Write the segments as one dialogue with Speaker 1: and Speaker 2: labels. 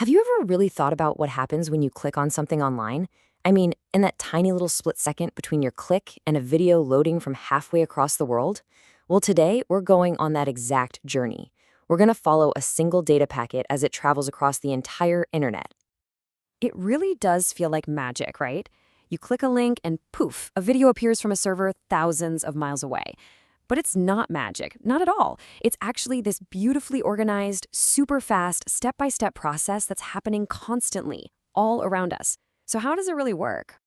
Speaker 1: Have you ever really thought about what happens when you click on something online? I mean, in that tiny little split second between your click and a video loading from halfway across the world? Well, today we're going on that exact journey. We're going to follow a single data packet as it travels across the entire internet.
Speaker 2: It really does feel like magic, right? You click a link and poof, a video appears from a server thousands of miles away. But it's not magic, not at all. It's actually this beautifully organized, super fast, step-by-step process that's happening constantly, all around us. So how does it really work?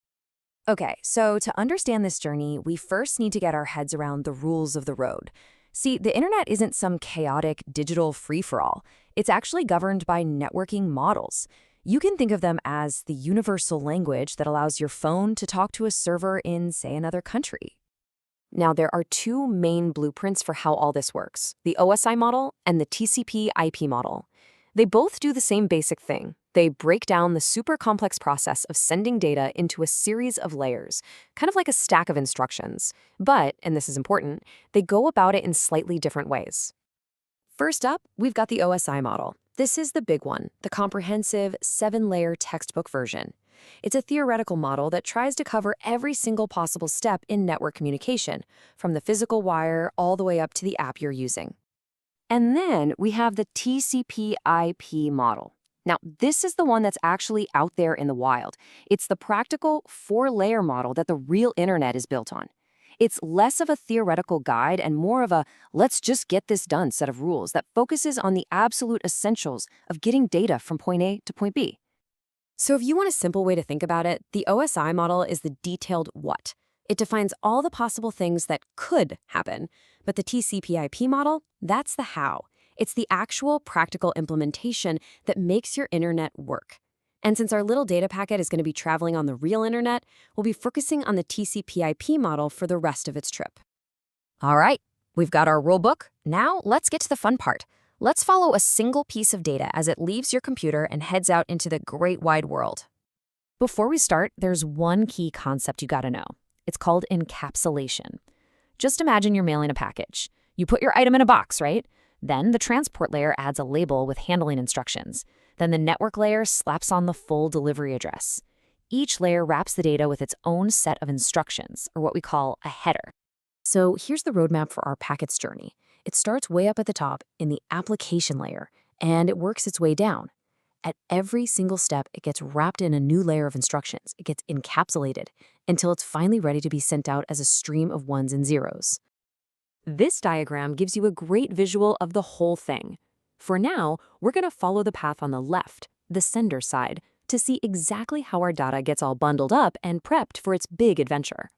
Speaker 1: Okay, so to understand this journey, we first need to get our heads around the rules of the road. See, the internet isn't some chaotic digital free-for-all. It's actually governed by networking models. You can think of them as the universal language that allows your phone to talk to a server in, say, another country. Now, there are two main blueprints for how all this works, the OSI model and the TCP/IP model. They both do the same basic thing. They break down the super complex process of sending data into a series of layers, kind of like a stack of instructions. But, and this is important, they go about it in slightly different ways. First up, we've got the OSI model. This is the big one, the comprehensive 7-layer textbook version. It's a theoretical model that tries to cover every single possible step in network communication, from the physical wire all the way up to the app you're using. And then we have the TCP/IP model. Now, this is the one that's actually out there in the wild. It's the practical 4-layer model that the real internet is built on. It's less of a theoretical guide and more of a let's just get this done set of rules that focuses on the absolute essentials of getting data from point A to point B. So if you want a simple way to think about it, the OSI model is the detailed what. It defines all the possible things that could happen. But the TCP/IP model, that's the how. It's the actual practical implementation that makes your internet work. And since our little data packet is going to be traveling on the real internet, we'll be focusing on the TCP/IP model for the rest of its trip. All right, we've got our rulebook. Now let's get to the fun part. Let's follow a single piece of data as it leaves your computer and heads out into the great wide world. Before we start, there's one key concept you gotta know. It's called encapsulation. Just imagine you're mailing a package. You put your item in a box, right? Then the transport layer adds a label with handling instructions. Then the network layer slaps on the full delivery address. Each layer wraps the data with its own set of instructions, or what we call a header. So here's the roadmap for our packet's journey. It starts way up at the top in the application layer, and it works its way down. At every single step, it gets wrapped in a new layer of instructions. It gets encapsulated until it's finally ready to be sent out as a stream of ones and zeros. This diagram gives you a great visual of the whole thing. For now, we're going to follow the path on the left, the sender side, to see exactly how our data gets all bundled up and prepped for its big adventure.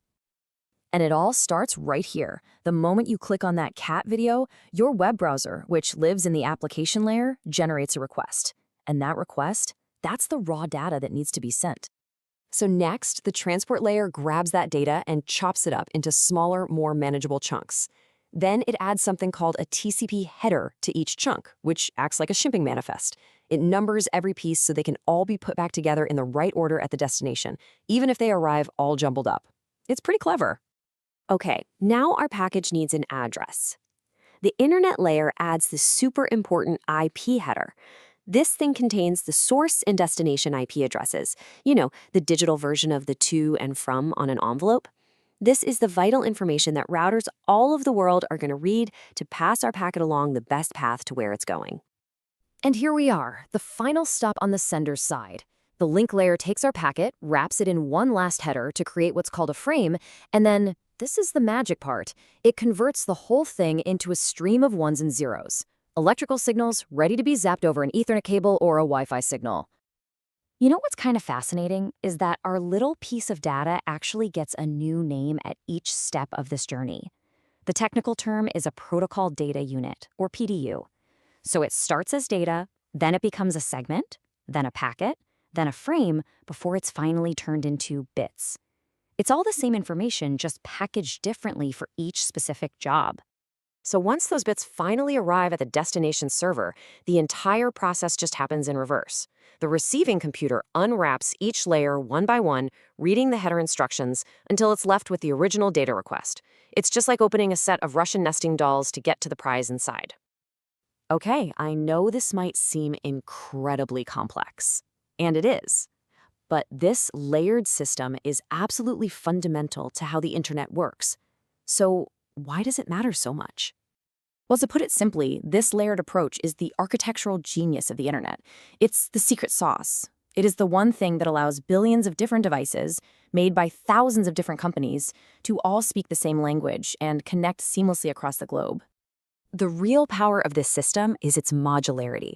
Speaker 1: And it all starts right here. The moment you click on that cat video, your web browser, which lives in the application layer, generates a request. And that request, that's the raw data that needs to be sent. So next, the transport layer grabs that data and chops it up into smaller, more manageable chunks. Then it adds something called a TCP header to each chunk, which acts like a shipping manifest. It numbers every piece so they can all be put back together in the right order at the destination, even if they arrive all jumbled up. It's pretty clever. Okay, now our package needs an address. The internet layer adds the super important IP header. This thing contains the source and destination IP addresses. You know, the digital version of the to and from on an envelope. This is the vital information that routers all over the world are going to read to pass our packet along the best path to where it's going. And here we are, the final stop on the sender's side. The link layer takes our packet, wraps it in one last header to create what's called a frame, and then, this is the magic part, it converts the whole thing into a stream of ones and zeros. Electrical signals ready to be zapped over an Ethernet cable or a Wi-Fi signal. You know what's kind of fascinating is that our little piece of data actually gets a new name at each step of this journey. The technical term is a protocol data unit, or PDU. So it starts as data, then it becomes a segment, then a packet, then a frame, before it's finally turned into bits. It's all the same information, just packaged differently for each specific job. So once those bits finally arrive at the destination server, the entire process just happens in reverse. The receiving computer unwraps each layer one by one, reading the header instructions until it's left with the original data request. It's just like opening a set of Russian nesting dolls to get to the prize inside.
Speaker 2: Okay, I know this might seem incredibly complex, and it is. But this layered system is absolutely fundamental to how the internet works. So, why does it matter so much?
Speaker 1: Well, to put it simply, this layered approach is the architectural genius of the internet. It's the secret sauce. It is the one thing that allows billions of different devices, made by thousands of different companies, to all speak the same language and connect seamlessly across the globe.
Speaker 2: The real power of this system is its modularity.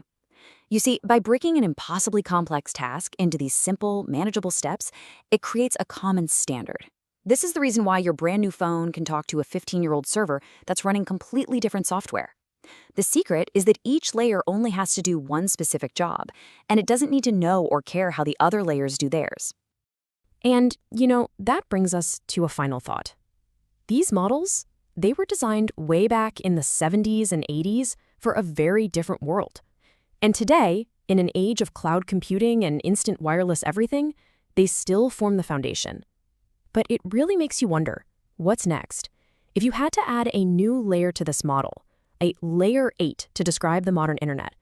Speaker 2: You see, by breaking an impossibly complex task into these simple, manageable steps, it creates a common standard. This is the reason why your brand new phone can talk to a 15-year-old server that's running completely different software. The secret is that each layer only has to do one specific job, and it doesn't need to know or care how the other layers do theirs.
Speaker 1: And, that brings us to a final thought. These models, they were designed way back in the 70s and 80s for a very different world. And today, in an age of cloud computing and instant wireless everything, they still form the foundation. But it really makes you wonder, what's next? If you had to add a new layer to this model, a layer 8 to describe the modern internet,